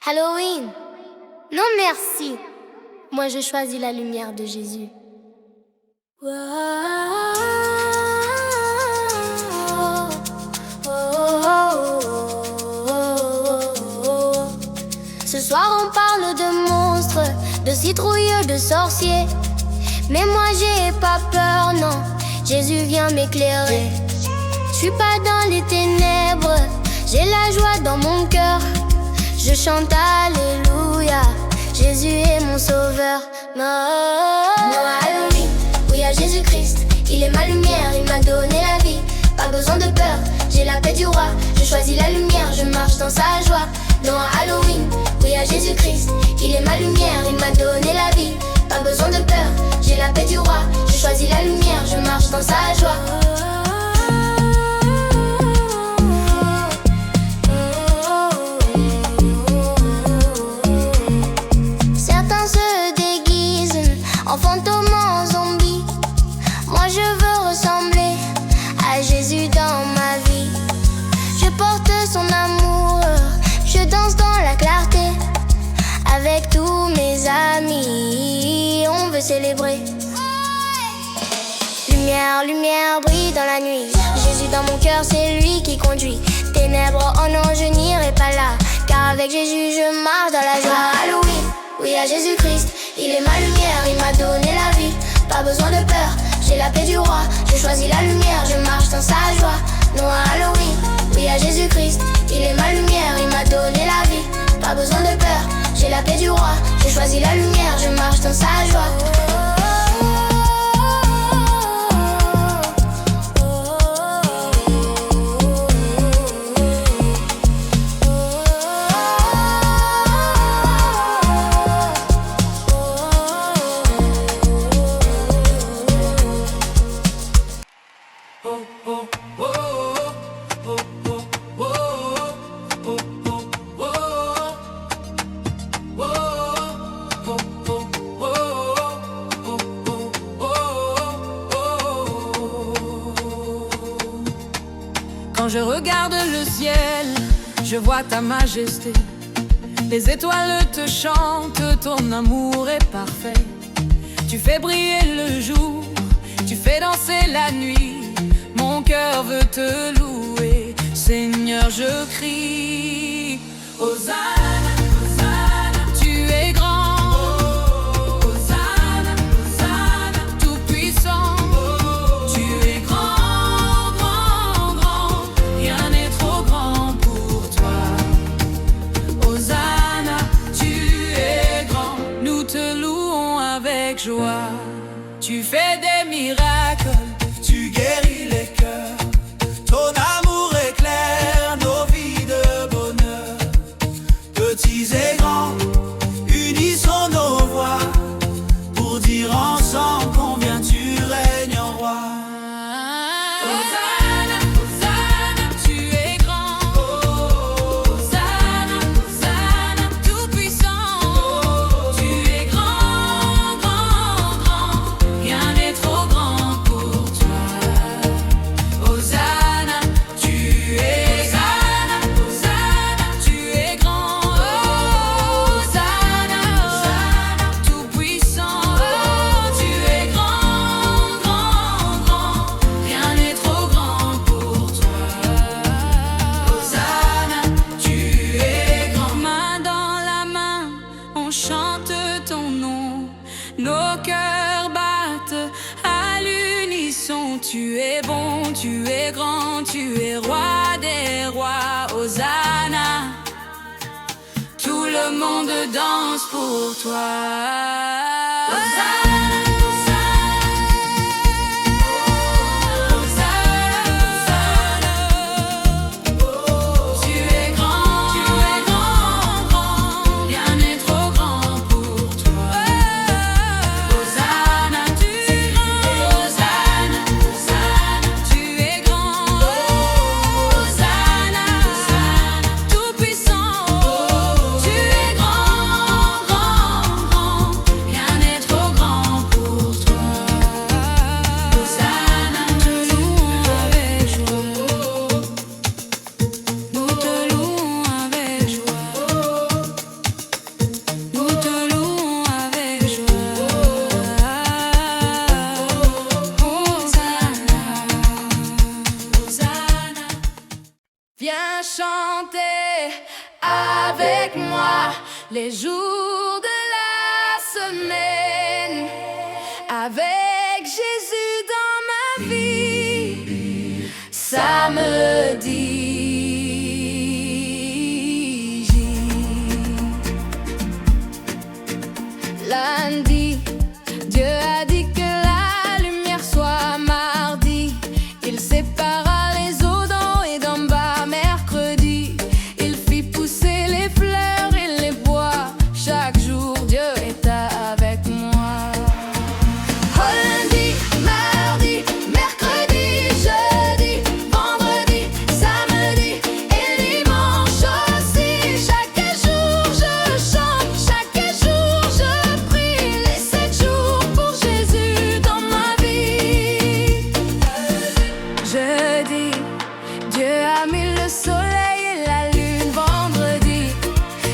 Halloween? Non merci. Moi je choisis la lumière de Jésus. Ce soir on parle de monstres, de citrouilles, de sorciers. Mais moi j'ai pas peur, non. Jésus vient m'éclairer. Je suis pas dans les ténèbres, j'ai la joie dans mon cœur. Je chante Alléluia, Jésus est mon sauveur. Moi Halloween, oui à Jésus-Christ. Il est ma lumière, il m'a donné la vie. Pas besoin de peur, j'ai la paix du roi. Je choisis la lumière, je marche dans sa joie. Non à Halloween, oui à Jésus-Christ. Il est ma lumière, il m'a donné la vie. Pas besoin de peur, j'ai la paix du roi. Je choisis la lumière, je marche dans sa joie. Certains se déguisent en fantômes, en zombies. Moi je veux ressembler à Jésus dans ma vie. Je porte son amour, je danse dans la clarté. Avec tous mes amis, on veut célébrer. Lumière, lumière brille dans la nuit. Jésus dans mon cœur, c'est lui qui conduit. Ténèbres, oh non, je n'irai pas là. Car avec Jésus, je marche dans la joie. Halloween, oui à Jésus-Christ. Il est ma lumière, il m'a donné la vie. Pas besoin de peur, j'ai la paix du roi. Je choisis la lumière, je marche dans sa joie. Non à Halloween, oui à Jésus-Christ. Il est ma lumière, il m'a donné la vie. Pas besoin de peur, j'ai la paix du roi. J'ai choisi la lumière, je marche dans sa joie. Quand je regarde le ciel, je vois ta majesté. Les étoiles te chantent, ton amour est parfait. Tu fais briller le jour, tu fais danser la nuit. Mon cœur veut te louer, Seigneur, je crie. Hosanna, Hosanna, tu es grand. Hosanna, Hosanna, tout puissant. Tu es grand, grand, grand. Rien n'est trop grand pour toi. Hosanna, tu es grand. Nous te louons avec joie. Tu fais des miracles, tu guéris les cœurs. Ton amour éclaire nos vies de bonheur. Petits et grands, unissons nos voix pour dire ensemble combien tu règnes en roi. Hosanna, Hosanna, tu es grand. Hosanna, Hosanna, tout puissant. Tu es grand, grand, grand. Rien n'est trop grand pour toi. Hosanna, tu es Hosanna, Hosanna, tu es grand. Hosanna, Hosanna, tout puissant. Tu es grand, grand, grand. Rien n'est trop grand pour toi. Hosanna, tu es grand. Main dans la main, on chante ton nom. Nos cœurs battent à l'unisson. Tu es bon, tu es grand, tu es roi des rois. Hosanna, tout le monde danse pour toi. Hosanna, tu es grand, grand, grand. Rien n'est trop grand pour toi. Hosanna, tu es grand. Hosanna, Hosanna, tu es grand. Hosanna, Hosanna, tout puissant. Tu es grand, grand, grand. Rien les jours de la semaine avec Jésus dans ma vie. Samedi, lundi, Dieu a dit que la lumière soit mardi. Il sépara les eaux d'en et d'en bas. Mercredi, il fit pousser les fleurs et les bois. Chaque jour, Dieu est avec moi. Oh, lundi, mardi, mercredi, jeudi, vendredi, samedi et dimanche aussi. Chaque jour je chante, chaque jour je prie. Les 7 jours pour Jésus dans ma vie. Jeudi, Dieu a mis le soleil et la lune. Vendredi,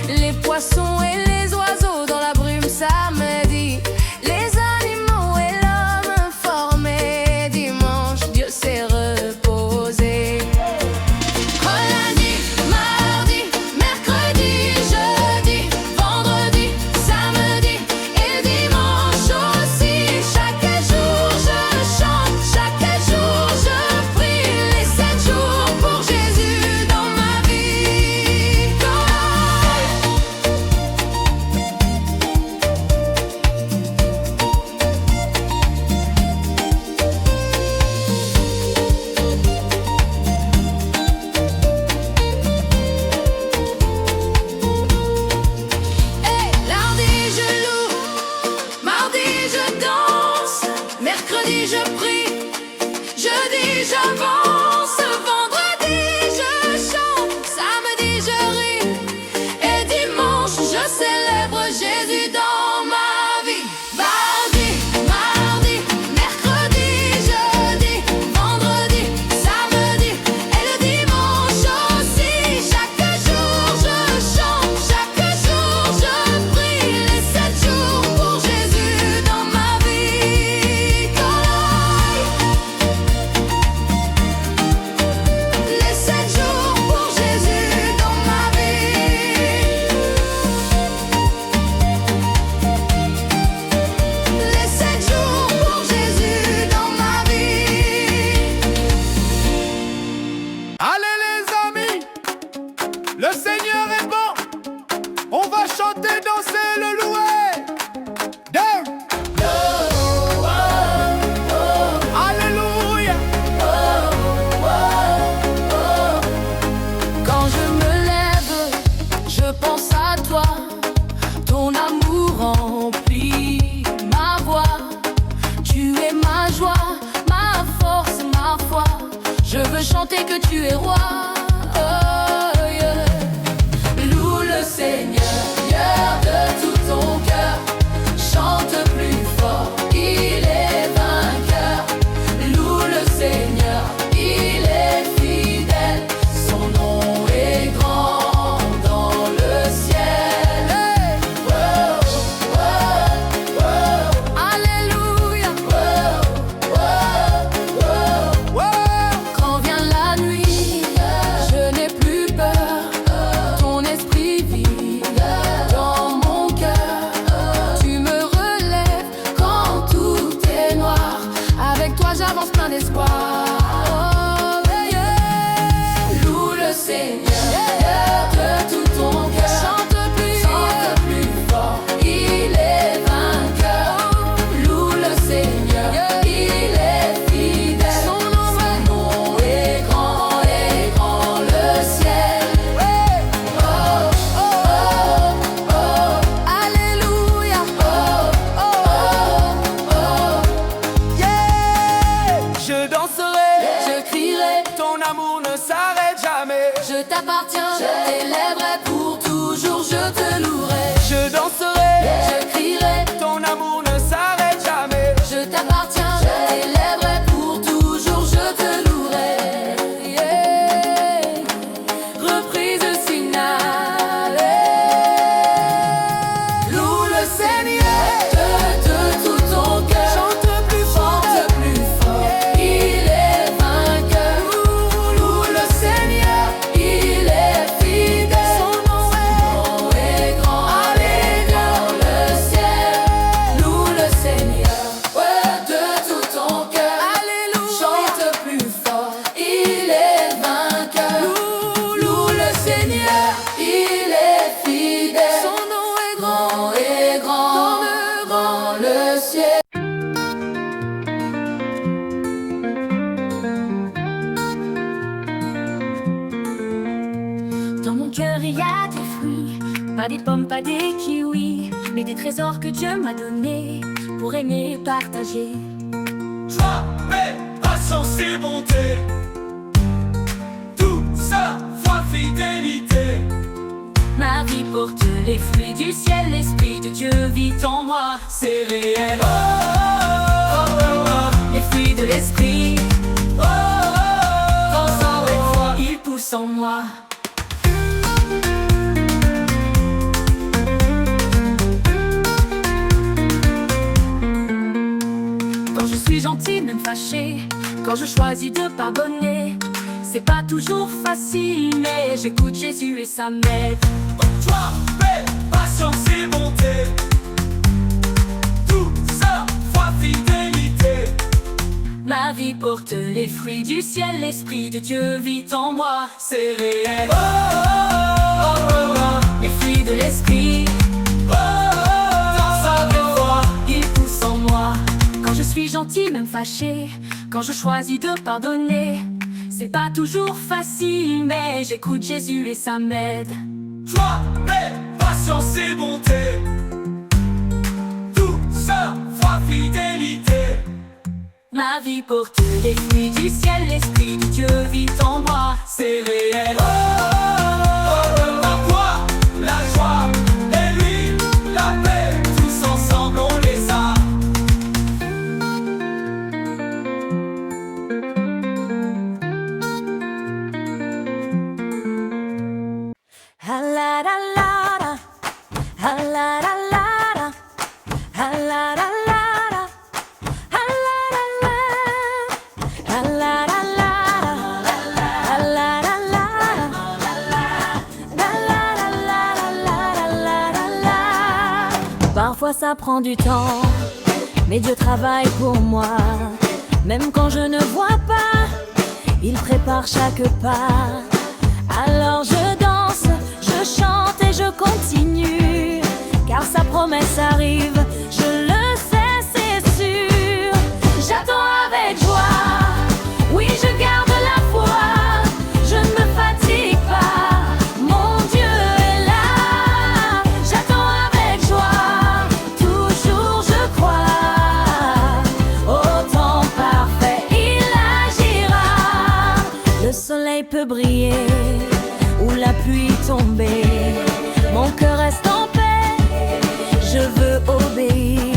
les poissons et les oiseaux dans la brume. Samedi, les animaux et l'homme formé. Dimanche, Dieu s'est reposé. Oh, lundi, mardi, mercredi, jeudi, vendredi, samedi et dimanche aussi. Chaque jour je chante, chaque jour je prie. Les 7 jours pour Jésus dans ma vie. Hey, lundi je loue, mardi je danse, mercredi je prie, jeudi j'avance, vendredi je chante, samedi je ris et dimanche je célèbre Jésus dans ma vie. Mardi, mercredi, jeudi, vendredi, samedi et le dimanche aussi. Chaque jour je chante, chaque jour je prie. Les 7 jours pour Jésus dans ma vie. Les 7 jours pour Jésus dans ma vie. Les 7 jours pour Jésus dans ma vie. Allez les amis, le Seigneur est bon. On va chanter, danser, le louer. Alléluia. Quand je me lève, je pense à toi. Ton amour remplit ma voix. Tu es ma joie, ma force, ma foi. Je veux chanter que tu es roi. Oh, yeah. Loue le Seigneur de tout ton cœur. Chante plus fort, il est vainqueur. Loue le Seigneur, il est fidèle. Son nom est grand dans le ciel. Hey! Oh, oh, oh. Alléluia. Oh, oh, oh. Quand vient la nuit, je n'ai plus peur. Ton esprit vit dans mon cœur. Tu me relèves quand tout est noir. Avec toi j'avance plein d'espoir. Oh, yeah. Loue le Seigneur de tout ton cœur. Chante plus fort, il est vainqueur. Loue le Seigneur, il est fidèle. Son nom est grand le ciel. Oh, oh, oh, oh. Alléluia. Oh, oh, oh. Yeah. Je danserai, Je crierai, ton amour ne s'arrête jamais. je t'appartiens, je t'élèverai pour toujours, je te louerai. Je danserai, Je crierai, ton amour ne s'arrête jamais. je t'appartiens, je t'élèverai pour toujours, je te louerai. Yeah. Reprise finale. Loue le Seigneur de tout ton cœur. Chante plus fort, Chante plus fort, il est vainqueur. Loue le Seigneur, il est fidèle. Pas des pommes, pas des kiwis, mais des trésors que Dieu m'a donnés pour aimer et partager. Joie, paix, patience et bonté, douceur, foi, fidélité. Ma vie porte les fruits du ciel, l'Esprit de Dieu vit en moi, C'est réel. les fruits de l'Esprit, dansant avec foi, ils poussent en moi. Quand je suis gentil, même fâché, quand je choisis de pardonner, c'est pas toujours facile, mais j'écoute Jésus et ça m'aide. Joie, paix, patience et bonté, douceur, foi, fidélité. Ma vie porte les fruits du ciel, l'Esprit de Dieu vit en moi. C'est réel. Les fruits de l'Esprit, Danse avec foi. ils poussent en moi. Quand je suis gentil, même fâché, quand je choisis de pardonner, c'est pas toujours facile, mais j'écoute Jésus et ça m'aide. Joie, paix, patience et bonté, douceur, foi, fidélité. Ma vie porte les fruits du ciel, l'Esprit de Dieu vit en moi. C'est réel. La foi, la joie et l'huile, la paix, tous ensemble on les a. Ah la la la la, ah la la la la, ah la la la la, ah la la la, ah la la la la, ah la la la la. Parfois ça prend du temps, mais Dieu travaille pour moi. Même quand je ne vois pas, il prépare chaque pas. Alors je danse, je chante et je continue, car sa promesse arrive, je le sais, c'est sûr. J'attends avec joie, oui je garde la foi, je ne me fatigue pas, mon Dieu est là. J'attends avec joie, toujours je crois, au temps parfait il agira. Le soleil peut briller ou la pluie tomber, mon cœur reste en paix, je veux obéir.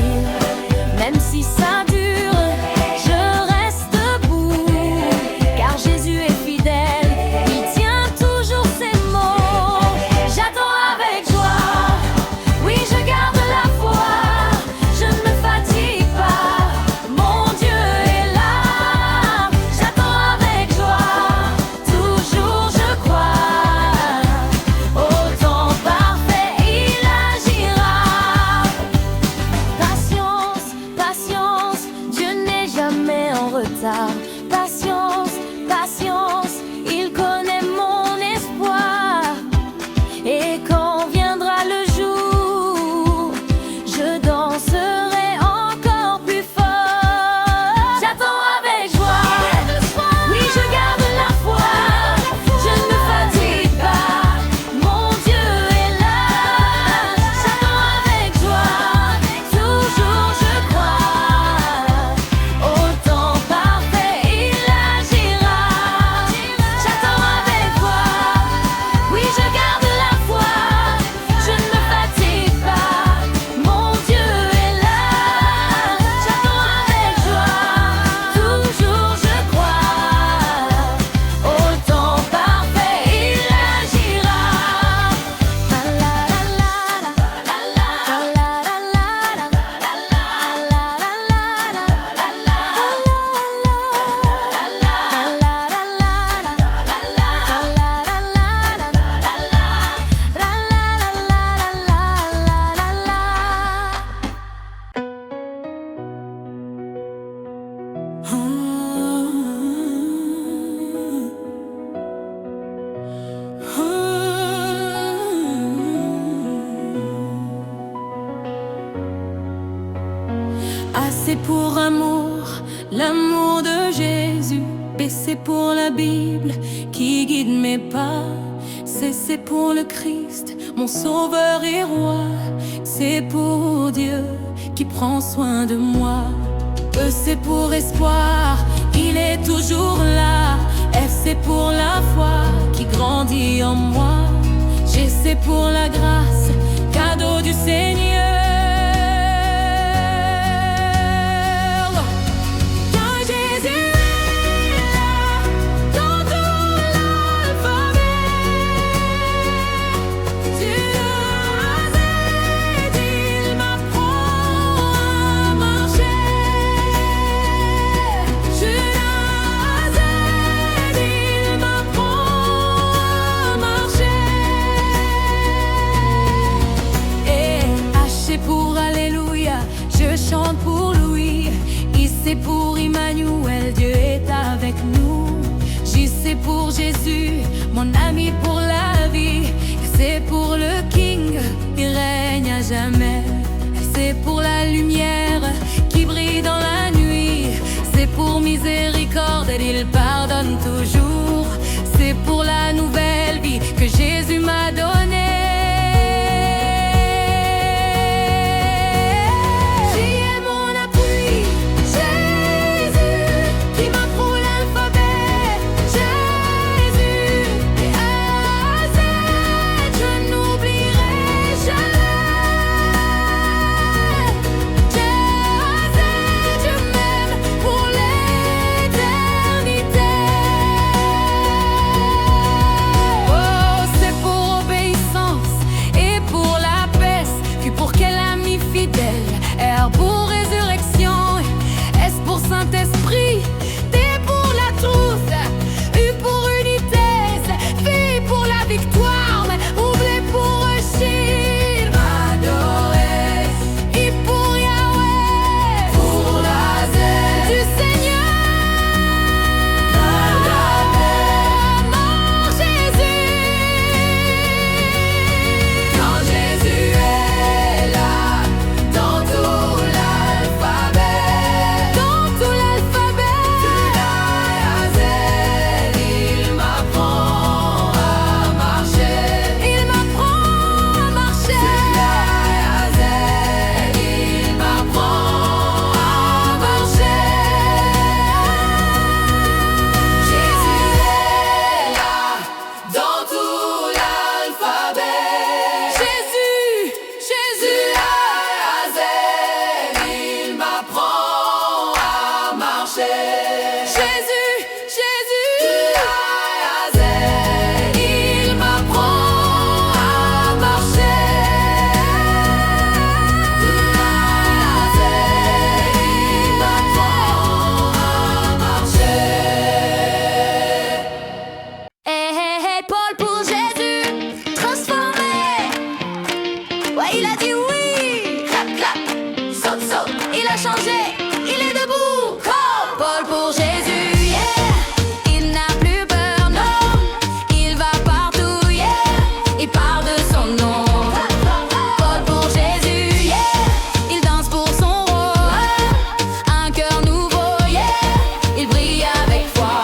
Même si ça dure, je reste debout, car Jésus est fidèle, il tient toujours ses mots. J'attends avec joie, oui je garde la foi, je ne me fatigue pas, mon Dieu est là. J'attends avec joie, toujours je crois, au temps parfait il agira. Patience, patience, Dieu n'est jamais en retard. Patience, patience, il connaît mon espoir. Et quand viendra le jour, je danserai encore plus fort. J'attends avec joie, oui je garde la foi, je ne me fatigue pas, mon Dieu est là. J'attends avec joie, toujours je crois, au temps parfait il agira. J'attends avec joie, oui je garde la foi, je ne me fatigue pas, mon Dieu est là. J'attends avec joie, toujours je crois, au temps parfait il agira. La la la la la, la la la la, la la Assez pour amour, l'amour de Jésus. B c'est pour la Bible qui guide mes pas. C c'est pour le Christ, mon sauveur et roi. C'est pour Dieu qui prend soin de moi. E c'est pour espoir, il est toujours là. F c'est pour la foi qui grandit en moi. G c'est pour la grâce, cadeau du Seigneur. Car Jésus est là dans tout l'alphabet. Du A à Z, il m'apprend à marcher. Du A à Z, il m'apprend à marcher. Et H c'est pour Alléluia, je chante pour lui. I c'est pour Emmanuel, Dieu est avec nous. J c'est pour Jésus, mon ami pour la vie. C'est pour le King, il règne à jamais. C'est pour la lumière qui brille dans la nuit. C'est pour miséricorde, il pardonne toujours. C'est pour la nouvelle vie que Jésus m'a donnée. J'y ai mon appui, Jésus, qui m'apprend l'alphabet. Jésus, et A à Z, je n'oublierai jamais. De A à Z, je m'aime pour l'éternité. Oh, c'est pour obéissance et pour la paix. Q pour quel ami fidèle. R pour résurrection. S pour Saint-Esprit. T pour la trousse. U pour unité. V pour la victoire. Oublié pour Chine. Adoré. I pour Yahweh. Pour la Z du Seigneur. Mon Jésus. Quand Jésus est là, dans tout l'alphabet. Dans tout l'alphabet. Du A à Z, il m'apprend à marcher. Il m'apprend à marcher. Du A à Z, il m'apprend à marcher. Jésus est là, dans tout l'alphabet. Jésus, Jésus, A à Z, il m'apprend à marcher. Jésus, Jésus, A à Z, il m'apprend à marcher. A à Z, il m'apprend à marcher. Hey, hey, hey, Paul pour Jésus, transformé. Ouais, il a dit oui. Clap, clap, saute, saute. Il a changé, il est debout. Paul pour Jésus, yeah. Il n'a plus peur, non. Il va partout, yeah. Il parle de son nom. Paul pour Jésus, yeah. Il danse pour son roi. Un cœur nouveau, yeah. Il brille avec foi.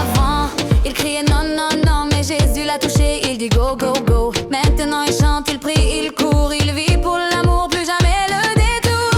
Avant, il criait non, non, non, mais Jésus l'a touché, il dit go, go, go. Maintenant il chante, il prie, il court, il vit pour l'amour, plus jamais le détour.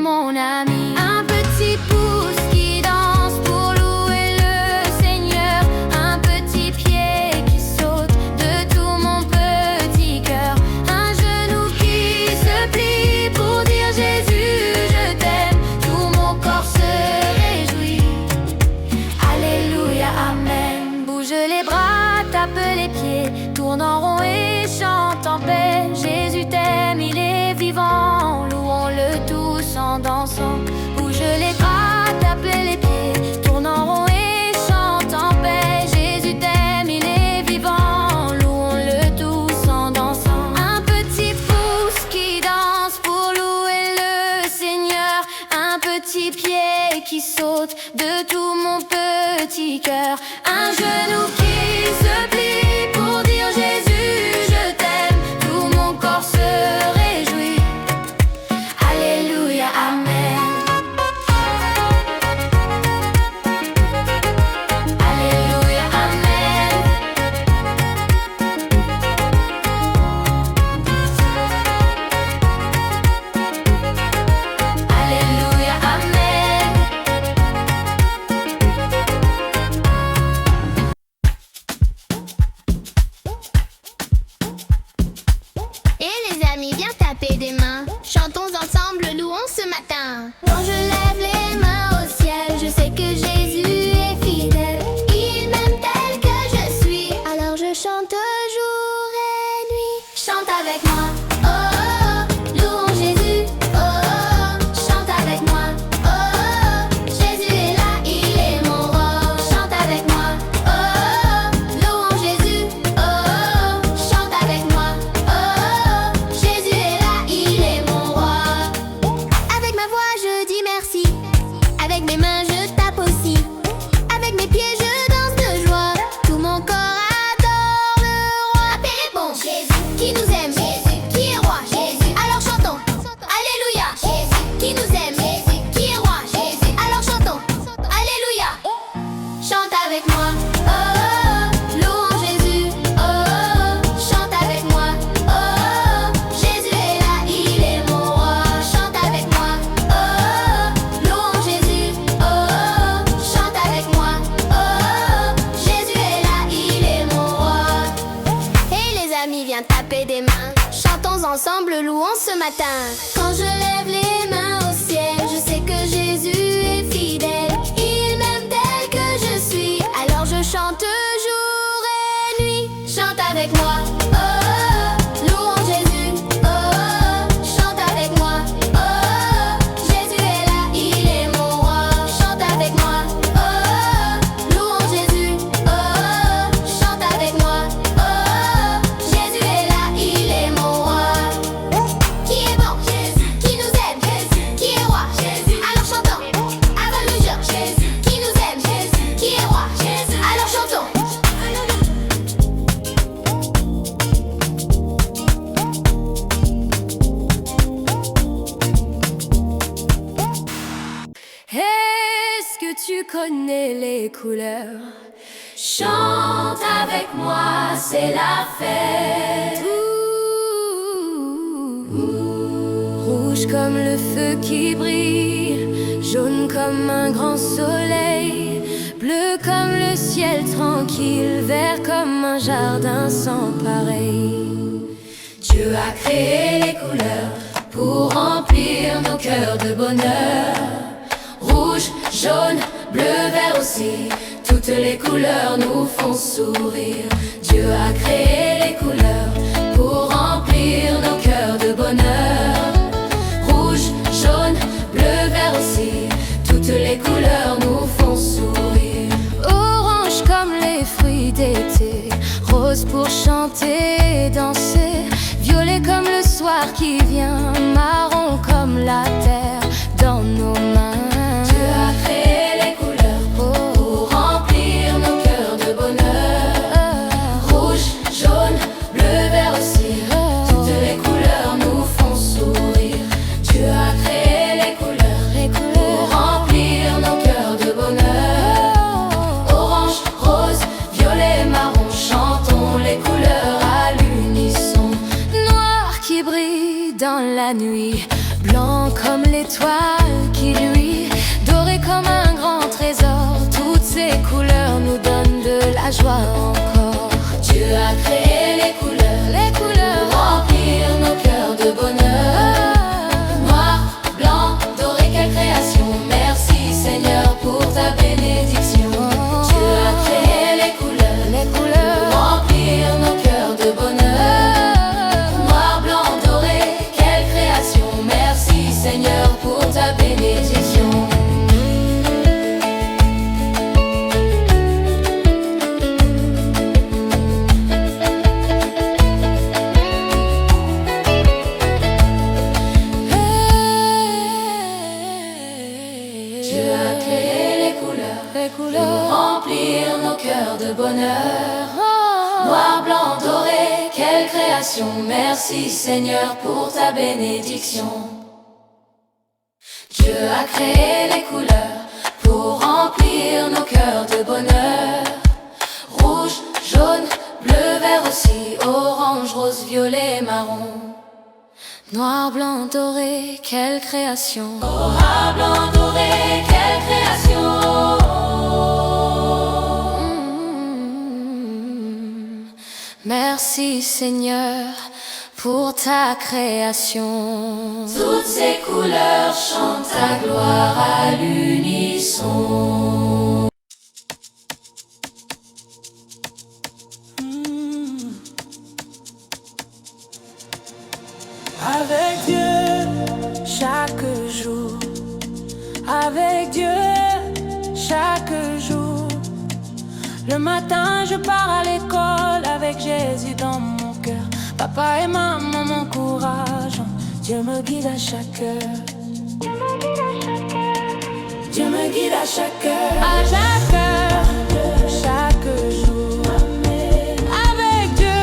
mon ami. Un petit pouce qui danse pour louer le Seigneur. Un petit pied qui saute de tout mon petit cœur. Un genou qui se plie pour dire Jésus, je t'aime. Tout mon corps se réjouit. Alléluia, amen. Bouge les bras, tape les pieds, tourne en rond et chante en paix. Jésus t'aime, il est vivant, louons-le tous en dansant. Bouge les bras, tape les pieds, tourne en rond et chante en paix. Jésus t'aime, il est vivant, louons-le tous en dansant. Un petit pouce qui danse pour louer le Seigneur. Un petit pied qui saute de tout mon petit cœur. Un genou qui se plie pour dire Jésus, je t'aime. Tout mon corps se réjouit. Alléluia, amen. Alléluia, amen. Alléluia, amen. Et les amis, viens taper des mains. Chantons ensemble, louons ce matin. Quand je lève les mains au ciel, je sais que Jésus est fidèle. Il m'aime tel que je suis, alors je chante jour et nuit. Chante avec moi, oh oh oh, louons Jésus, oh oh oh, chante avec moi, oh oh oh, Jésus est là, il est mon roi. Chante avec moi, oh oh oh, louons Jésus, oh oh oh, chante avec moi, oh oh oh, Jésus est là, il est mon roi. Avec ma voix je dis merci, avec mes mains je tape aussi, avec mes pieds je danse de joie, tout mon corps adore le roi. Paix répond, Jésus qui nous aime, Jésus qui est roi, Jésus, alors chantons, Alléluia, Jésus qui nous aime, Jésus qui est roi, Jésus, alors chantons, Alléluia. Chante avec moi, oh oh oh, louons Jésus, oh oh oh, chante avec moi, oh oh oh, Jésus est là, il est mon roi. Chante avec moi, oh oh oh, louons Jésus, oh oh oh, chante avec moi, oh oh oh, Jésus est là, il est mon roi. Hey les amis, viens taper des mains, chantons ensemble, louons ce matin. Quand je lève les mains au ciel, je sais que Jésus est fidèle. Il m'aime tel que je suis, alors je chante jour et nuit. Chante avec moi, oh oh oh, louons Jésus, oh oh oh, chante avec moi, oh oh oh, Jésus est là, il est mon roi. Chante avec moi, oh oh oh, louons Jésus, oh oh oh, chante avec moi, oh oh oh, Jésus est là, il est mon roi. Qui est bon, Jésus, qui nous aime, Jésus, qui est roi, Jésus, alors chantons, Alléluia, Jésus, qui nous aime, Jésus, qui est roi, Jésus, alors chantons. Est-ce que tu connais les couleurs? Chante avec moi, c'est la fête. Rouge comme le feu qui brille, jaune comme un grand soleil, bleu comme le ciel tranquille, vert comme un jardin sans pareil. Dieu a créé les couleurs pour remplir nos cœurs de bonheur. Rouge, jaune, bleu, vert aussi, toutes les couleurs nous font sourire. Dieu a créé les couleurs pour remplir nos cœurs de bonheur. Rouge, jaune, bleu, vert aussi, toutes les couleurs nous font sourire. Orange comme les fruits d'été, rose pour chanter et danser, violet comme le soir qui vient, marron comme la terre dans nos mains. Dieu a créé les couleurs pour remplir nos cœurs de bonheur. Rouge, jaune, bleu, vert aussi, toutes les couleurs nous font sourire. Dieu a créé les couleurs pour remplir nos cœurs de bonheur. Orange, rose, violet, marron, chantons les couleurs à l'unisson. Noir qui brille dans la nuit, blanc comme l'étoile, les couleurs, remplir nos cœurs de bonheur. Noir, blanc, doré, quelle création. Merci Seigneur pour ta bénédiction. Dieu a créé les couleurs pour remplir nos cœurs de bonheur. Rouge, jaune, bleu, vert aussi, orange, rose, violet, marron. Noir, blanc, doré, quelle création. Noir, blanc, doré, quelle création. Merci Seigneur pour ta création. Toutes ces couleurs chantent ta gloire à l'unisson. Avec Dieu, chaque jour. Avec Dieu, chaque jour. Le matin, je pars à l'école avec Jésus dans mon cœur. Papa et maman m'encouragent. Dieu me guide à chaque heure. Dieu me guide à chaque heure. À chaque heure, chaque jour. Avec Dieu,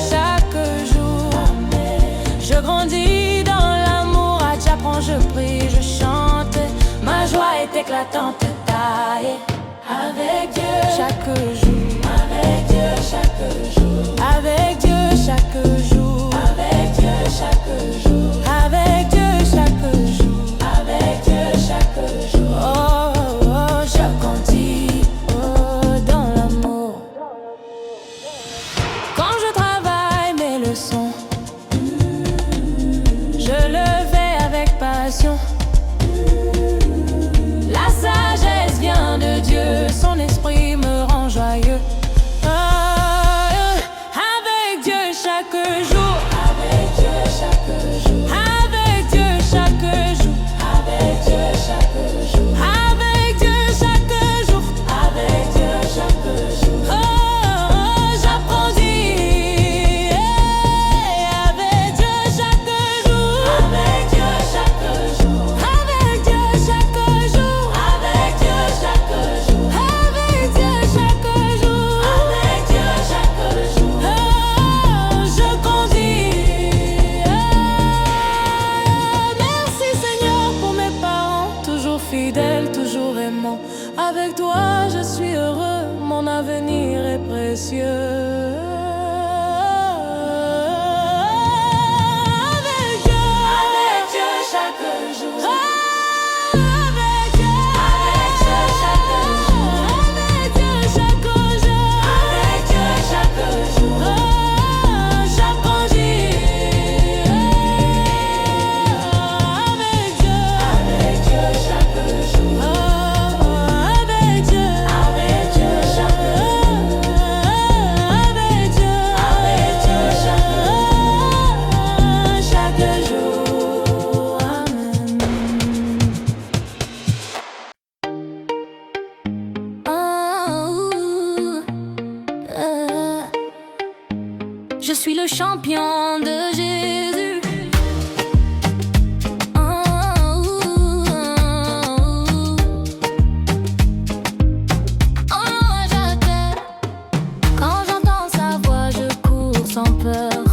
chaque jour. Je grandis dans l'amour. J'apprends, je prie, je chante. Ma joie est éclatante. Taille. Avec Dieu, chaque jour. Avec Dieu, chaque jour. Avec Dieu, chaque jour. Avec Dieu, chaque jour. Avec Dieu, chaque jour. Avec Dieu, chaque jour. Oh, oh, oh, je grandis dans l'amour. Quand je travaille mes leçons, je le fais avec passion. La sagesse vient de Dieu, son esprit me rend joyeux. Avec Dieu chaque jour. Avec Dieu chaque jour. Avec Dieu chaque jour. Avec Dieu chaque jour. Avec Dieu chaque jour. Avec Dieu chaque jour. Oh, j'apprends d'y. Avec Dieu chaque jour. Avec Dieu chaque jour. Avec Dieu chaque jour. Avec Dieu chaque jour. Avec Dieu chaque jour. Avec Dieu chaque jour. Oh, je grandis. Merci Seigneur pour mes parents, toujours fidèles, toujours aimants. Avec toi je suis heureux, mon avenir est précieux. Avec Dieu chaque jour. Avec Dieu chaque jour. Avec Dieu chaque jour. Avec Dieu chaque jour. Oh, j'apprendis. Avec Dieu chaque jour. Oh, avec Dieu chaque jour. Avec Dieu chaque jour. Amen. Je suis le champion de Jésus. Quand j'entends sa voix, je cours sans peur.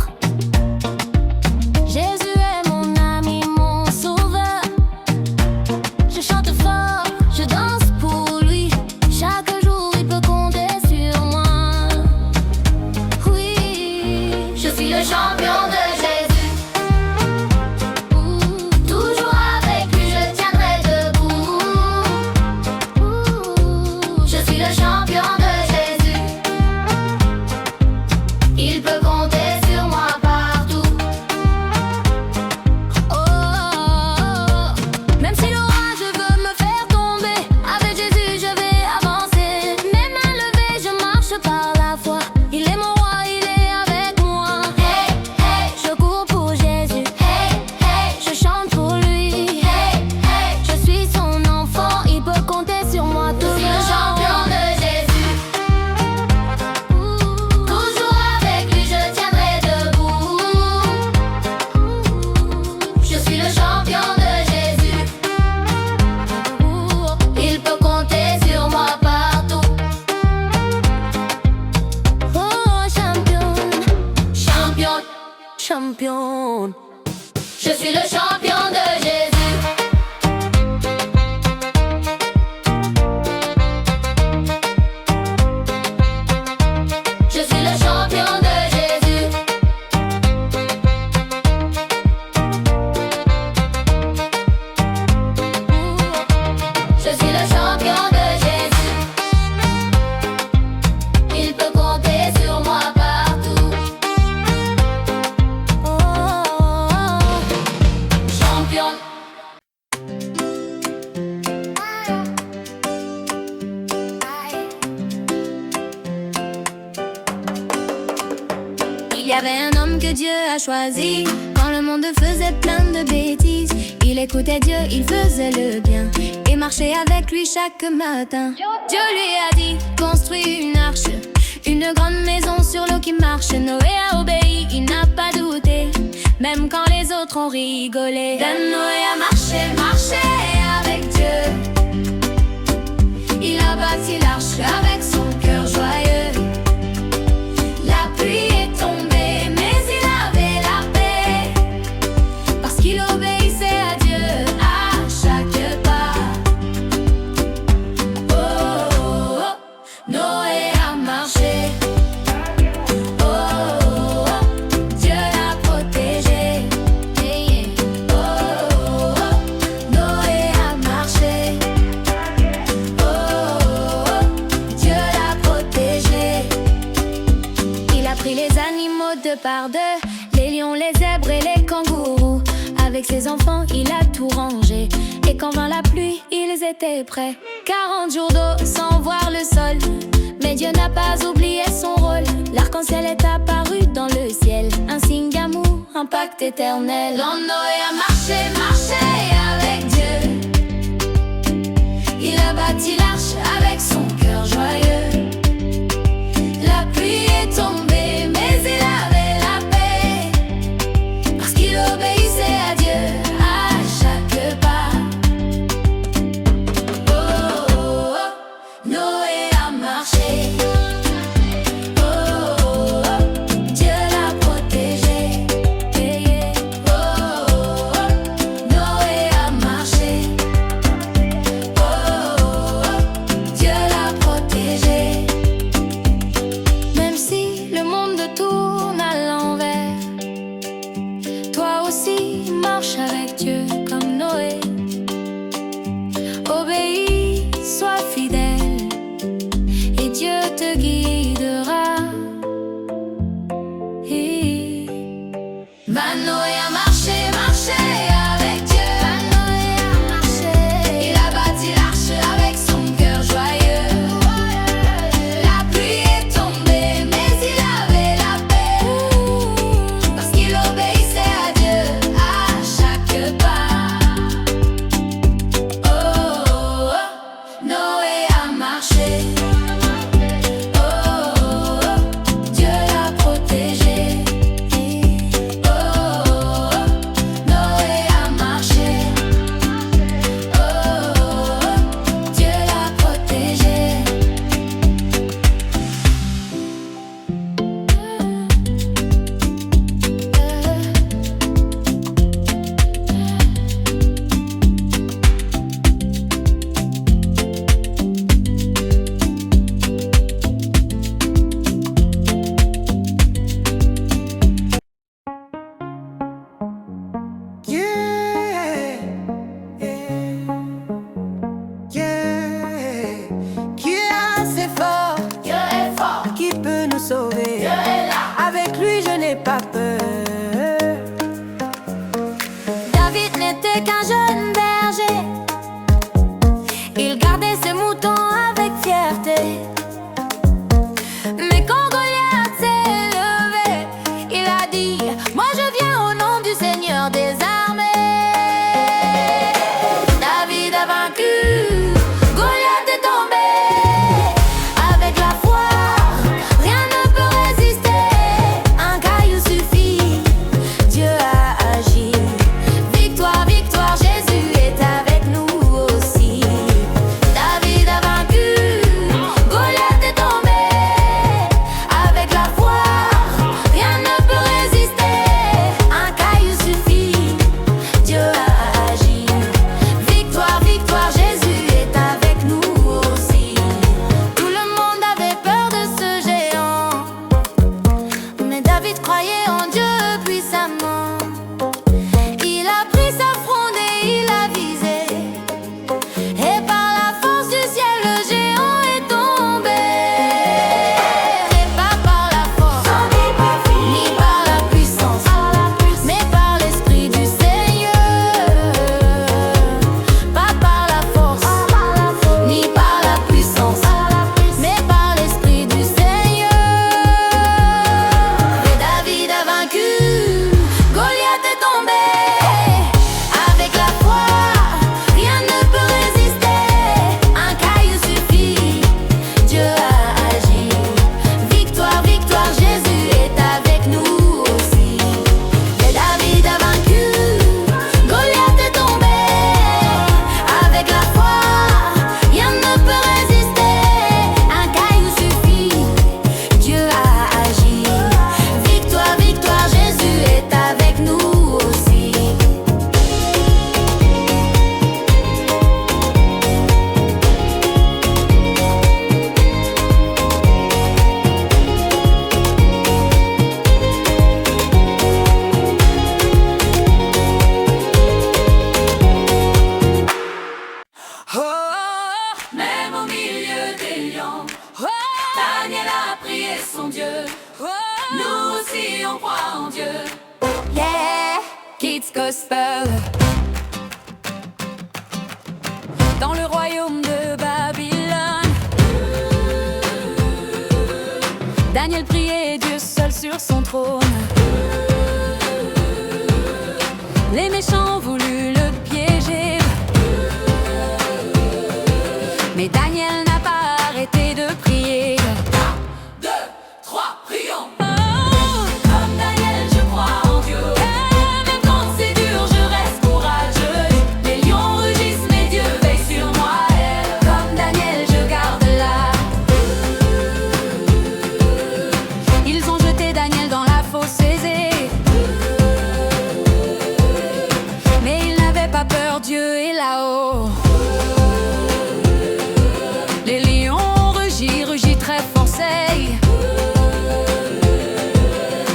Jésus est mon ami, mon sauveur. Je chante fort, je danse pour lui. Chaque jour, il peut compter sur moi. Oui, je suis le champion de suis le champion de Jésus. Il peut compter sur moi partout. Oh, oh, oh. Champion. Il y avait un homme que Dieu a choisi. Quand le monde faisait plein de bêtises, il écoutait Dieu, il faisait le bien et marchait avec lui chaque matin. Dieu lui a dit, construis une arche, une grande maison sur l'eau qui marche. Noé a obéi, il n'a pas douté, même quand les autres ont rigolé. Noé a marché, marché avec Dieu. Il a bâti l'arche avec son cœur joyeux. La pluie est tombée, mais il avait la paix, parce qu'il obéissait à Dieu à chaque pas. Oh, oh, oh, Noé a marché. Oh, oh, oh, Dieu l'a protégé. Yeah, yeah. Oh, oh, oh, Noé a marché. Oh, oh, oh, Dieu l'a protégé. Il a pris les animaux deux par deux, les lions, les zèbres et les kangourous. Avec ses enfants, il a tout rangé. Et quand vint la pluie, ils étaient prêts. 40 jours d'eau sans voir le sol. Mais Dieu n'a pas oublié son rôle. L'arc-en-ciel est apparu dans le ciel, un signe d'amour, un pacte éternel. Quand Noé a marché, marché avec Dieu, il a bâti l'arche avec son cœur joyeux. La pluie est tombée, mais il avait la paix, parce qu'il obéissait à Dieu à chaque pas. Oh, oh, oh, Noé a marché. Oh, oh, oh, Dieu l'a protégé. Yeah, yeah. Oh, oh, oh, Noé a marché. Oh, oh, oh, Dieu l'a protégé. Même si le monde tourne à l'envers, toi aussi marche avec Dieu comme Noé. Obéis, sois fidèle, et Dieu te guidera. Noé a marché, marché avec Dieu. Noé a marché. Il a bâti l'arche avec son cœur joyeux. La pluie est tombée, mais il avait la paix, parce qu'il obéissait à Dieu à chaque pas. Oh, oh, oh, Noé a marché. Oh, oh, oh, Dieu l'a protégé. Oh, oh, oh, Noé a marché. Oh, oh, oh, Dieu l'a protégé. Yeah, yeah. Qui est assez fort, Dieu est fort, qui peut nous sauver. Dieu est là. Avec lui, je n'ai pas peur. David n'était qu'un jeune berger. Il gardait ses moutons avec fierté. Mais quand Goliath s'est levé, il a dit: moi je viens au nom du Seigneur des armées. David a vaincu, Goliath est tombé. Avec la foi, rien ne peut résister. Un caillou suffit, Dieu a agi. Victoire, victoire, Jésus est avec nous aussi. David Kids Gospel. Dans le royaume de Babylone, Daniel priait Dieu seul sur son trône. Les méchants ont voulu le piéger, mais Daniel n'a pas arrêté de prier. 1, 2, 3, prions. Oh, comme Daniel, je crois en Dieu. Et même quand c'est dur, je reste courageux. Les lions rugissent, mais Dieu veille sur moi. Et comme Daniel, je garde la. Ils ont jeté Daniel dans la fosse aisée, mais il n'avait pas peur, Dieu est là-haut. Les lions rugit très fort,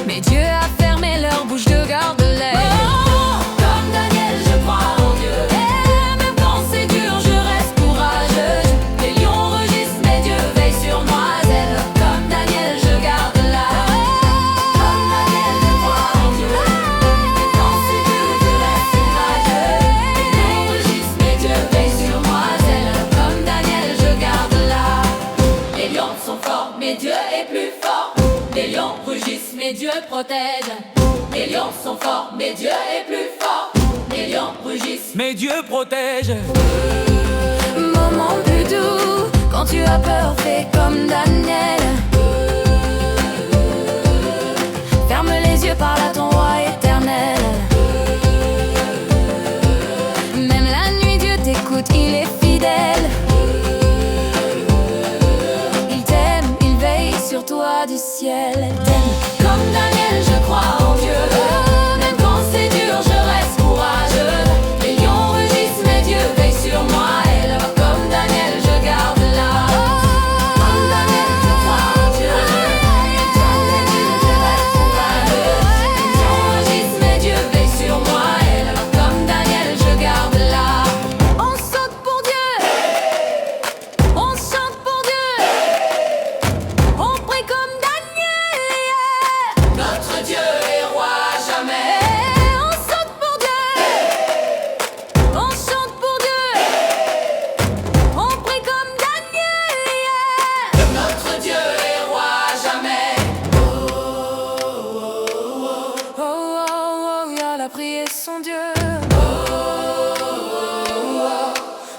mais Dieu a fermé leur bouche de garde-l'œil. Oh, comme Daniel, je crois en Dieu. Et même quand c'est dur, je reste courageux. Les lions rugissent, mais Dieu veille sur moi. Zèle. Comme Daniel, je garde la. Comme Daniel, je crois en Dieu. Et quand c'est dur, je reste courageux. Les lions rugissent, mais Dieu veille sur moi. Zèle. Comme Daniel, je garde la. Les lions sont forts, mais Dieu est plus fort. Les lions rugissent, mais Dieu protège. Les lions sont forts, mais Dieu est plus fort. Les lions rugissent, mais Dieu protège. Moment plus doux, quand tu as peur, fais comme Daniel. Ferme les yeux, parle à ton roi éternel. Même la nuit, Dieu t'écoute, il est fidèle. Il t'aime, il veille sur toi du ciel. T'aime. Comme Daniel, je crois en Dieu. Même quand c'est dur, je reste courageux. Les lions rugissent, mais Dieu veille sur moi. Et là, comme Daniel, je garde la. Comme Daniel, je crois en Dieu. Et comme Daniel, je reste courageux. Les lions rugissent, mais Dieu veille sur moi. Et là, comme Daniel, je garde la. On saute pour Dieu. On chante pour Dieu. On prie comme Daniel, yeah. Notre Dieu est roi jamais. On saute pour Dieu. On chante pour Dieu. On prie comme Daniel, yeah. Notre Dieu est roi jamais. Oh, oh, oh, oh, y'a la prière son Dieu. Oh, oh, oh,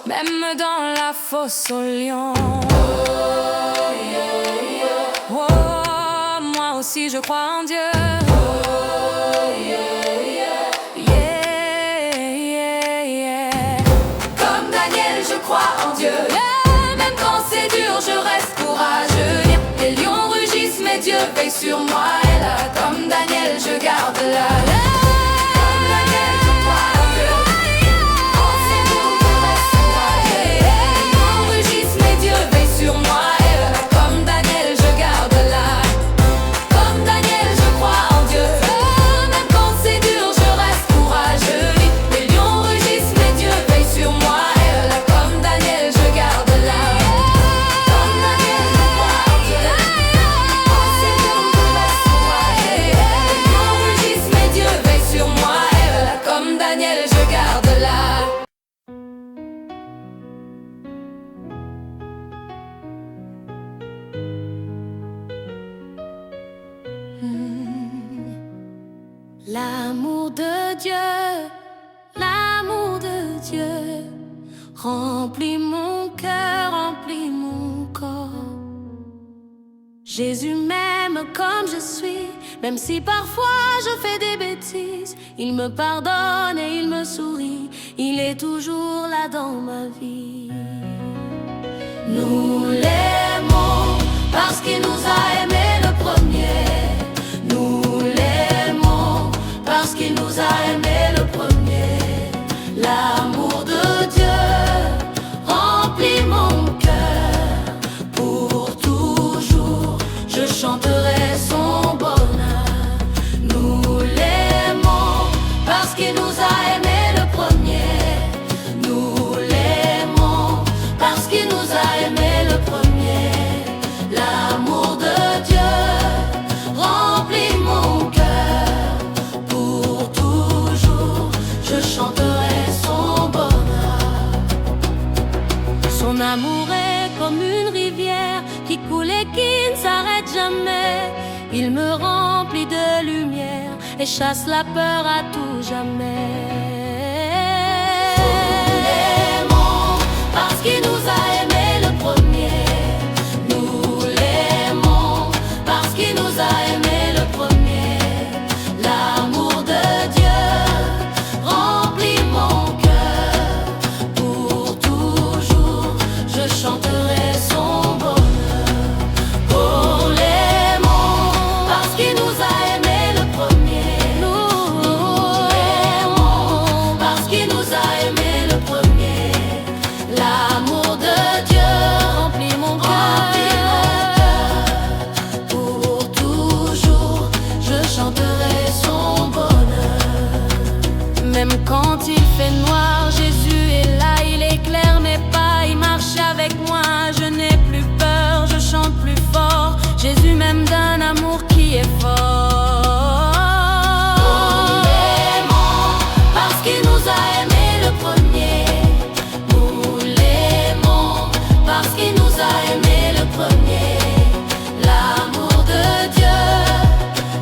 même dans la fosse aux lions. Oh, moi aussi je crois en Dieu. Yeah, yeah, yeah. Comme Daniel, je crois en Dieu. Yeah, même quand c'est dur, je reste courageux. Les lions rugissent, mais Dieu veille sur moi. Et là, comme Daniel, je garde la. Comme Daniel, je crois en Dieu. Quand c'est dur, je reste courageux. Les lions rugissent, mais Dieu veille sur moi. Et là, comme Daniel, je garde la. Comme Daniel, je crois en Dieu. Même quand c'est dur, je reste courageux. Les lions rugissent, mais Dieu veille sur moi. Et là, comme Daniel, je garde la. Comme Daniel, je crois en Dieu. Quand c'est dur, je reste courageux. Les lions rugissent, mais Dieu veille sur moi. Et là, comme Daniel, je garde la. L'amour de Dieu remplit mon cœur, remplit mon corps. Jésus m'aime comme je suis, même si parfois je fais des bêtises. Il me pardonne et il me sourit, il est toujours là dans ma vie. Nous l'aimons parce qu'il nous a aimés le premier. Nous l'aimons parce qu'il nous a aimés le premier. L'amour de Dieu remplit mon cœur. Pour toujours, je chanterai son bonheur. Nous l'aimons parce qu'il nous a aimés le premier. Nous l'aimons parce qu'il nous a aimés le premier. L'amour de Dieu amour est comme une rivière qui coule et qui ne s'arrête jamais. Il me remplit de lumière et chasse la peur à tout jamais. Nous l'aimons parce qu'il nous a aimés le premier. Nous l'aimons parce qu'il nous a aimés le premier. L'amour de Dieu remplit mon cœur. Pour toujours, je chanterai son bonheur. Oh, l'aimons parce qu'il nous a aimés le premier. Nous l'aimons parce qu'il nous a aimés le premier. L'amour de Dieu remplit mon cœur. Pour toujours, je chanterai son bonheur. Même quand il fait noir, Jésus est là, il éclaire mes pas, il marche avec moi. Je n'ai plus peur, je chante plus fort. Jésus m'aime d'un amour qui est fort. Nous l'aimons parce qu'il nous a aimés le premier. Nous l'aimons parce qu'il nous a aimés le premier. L'amour de Dieu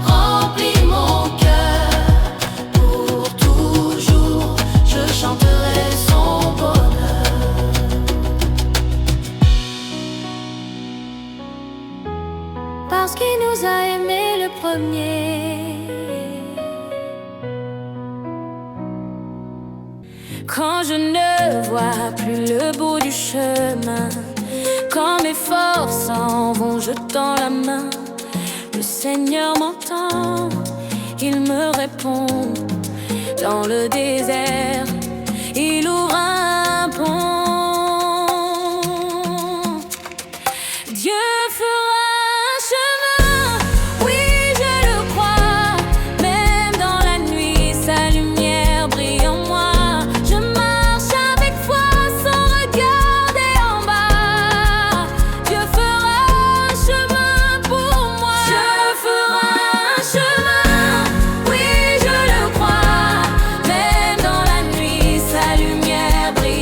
remplit mon cœur. Pour toujours, je chanterai son bonheur. Parce qu'il nous a aimés le premier. Quand je ne vois plus le bout du chemin, quand mes forces s'en vont, je tends la main. Le Seigneur m'entend, il me répond. Dans le désert, il ouvre un pont. Dieu fera un chemin, oui je le crois. Même dans la nuit, sa lumière brille en moi. Je marche avec foi sans regarder en bas. Dieu fera un chemin pour moi. Dieu fera un chemin, oui je le crois. Même dans la nuit, sa lumière brille.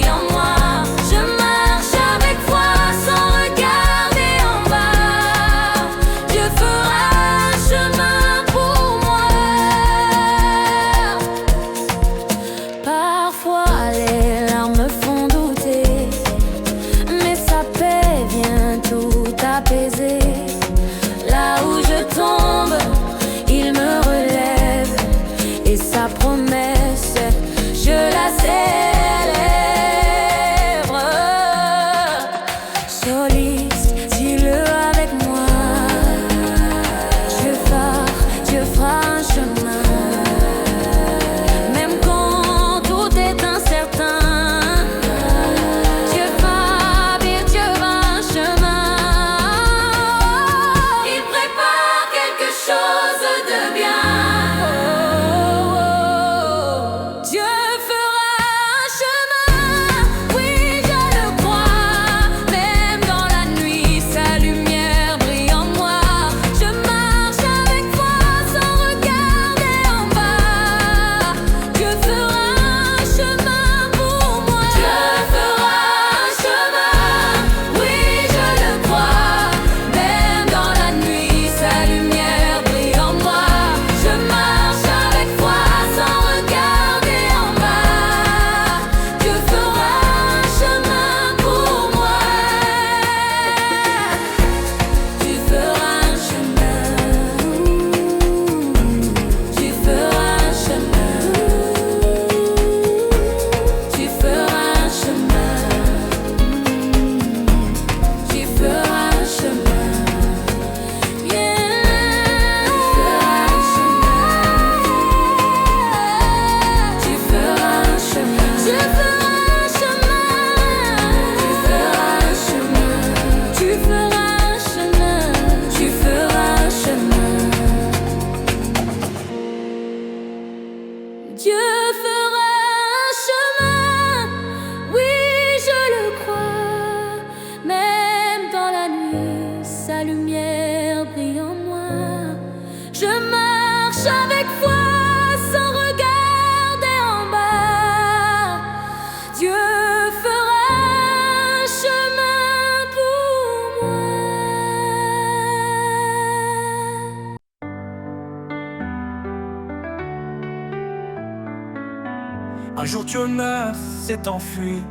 jour Jonas s'est enfui.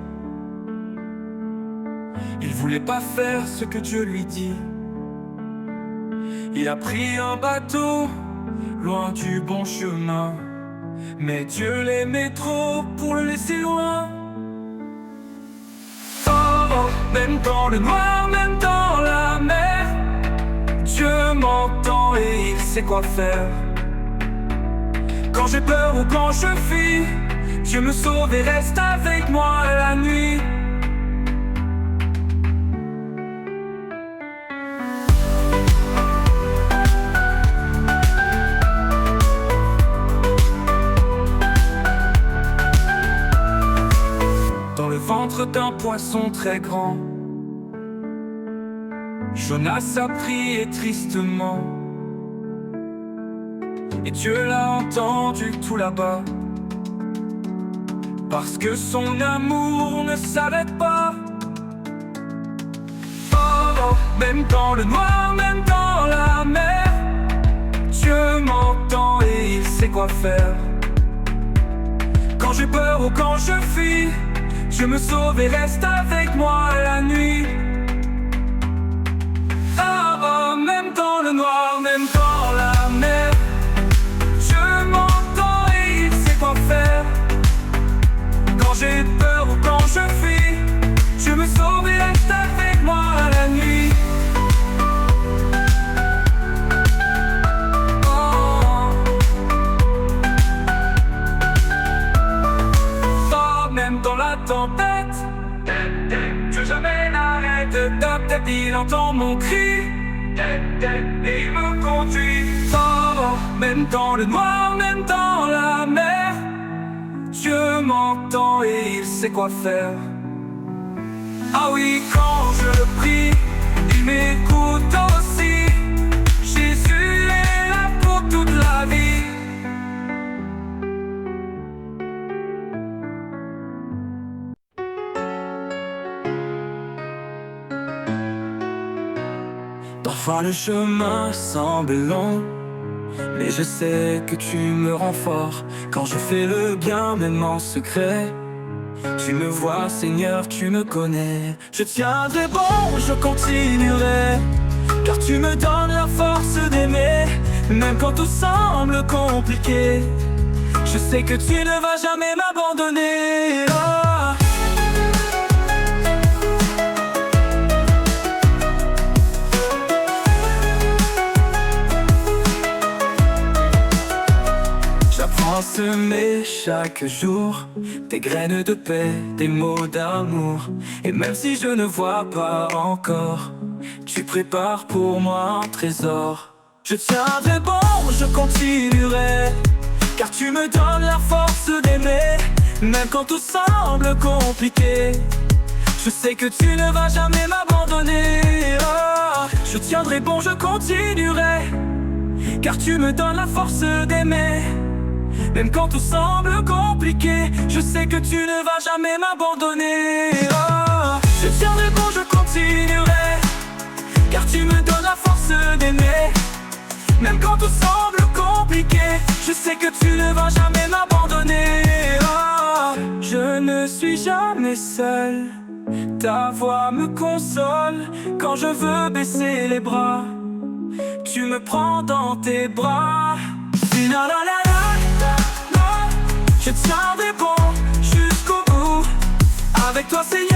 Il voulait pas faire ce que Dieu lui dit. Il a pris un bateau, loin du bon chemin. Mais Dieu l'aimait trop pour le laisser loin. Oh, oh, même dans le noir, même dans la mer, Dieu m'entend et il sait quoi faire. Quand j'ai peur ou quand je fuis, Dieu me sauve et reste avec moi la nuit. Dans le ventre d'un poisson très grand, Jonas a prié tristement. Et Dieu l'a entendu tout là-bas, parce que son amour ne s'arrête pas. Oh, oh, même dans le noir, même dans la mer, Dieu m'entend et il sait quoi faire. Quand j'ai peur ou quand je fuis, Dieu me sauve et reste avec moi la nuit. Oh, oh, même dans le noir, même dans la mer, Dieu m'entend et il sait quoi faire. Quand j'ai peur ou quand je fuis, Dieu me sauve et reste avec moi la nuit. Oh, oh, même dans la tempête, Dieu jamais n'arrête. Il entend mon cri et il me conduit. Oh, oh, même dans le noir, même dans la mer, Dieu m'entend et il sait quoi faire. Ah oui, quand je le prie, il m'écoute aussi. Jésus est là pour toute la vie. Parfois le chemin semble long, mais je sais que tu me rends fort. Quand je fais le bien, même en secret, tu me vois, Seigneur, tu me connais. Je tiendrai bon, je continuerai, car tu me donnes la force d'aimer. Même quand tout semble compliqué, je sais que tu ne vas jamais m'abandonner. Oh. J'apprends à semer chaque jour des graines de paix, des mots d'amour. Et même si je ne vois pas encore, tu prépares pour moi un trésor. Je tiendrai bon, je continuerai, car tu me donnes la force d'aimer. Même quand tout semble compliqué, je sais que tu ne vas jamais m'abandonner. Oh, je tiendrai bon, je continuerai, car tu me donnes la force d'aimer. Même quand tout semble compliqué, je sais que tu ne vas jamais m'abandonner. Oh, je tiendrai bon, je continuerai, car tu me donnes la force d'aimer. Même quand tout semble compliqué, je sais que tu ne vas jamais m'abandonner. Oh, je ne suis jamais seul, ta voix me console. Quand je veux baisser les bras, tu me prends dans tes bras. Je tiendrai bon jusqu'au bout. Avec toi, Seigneur.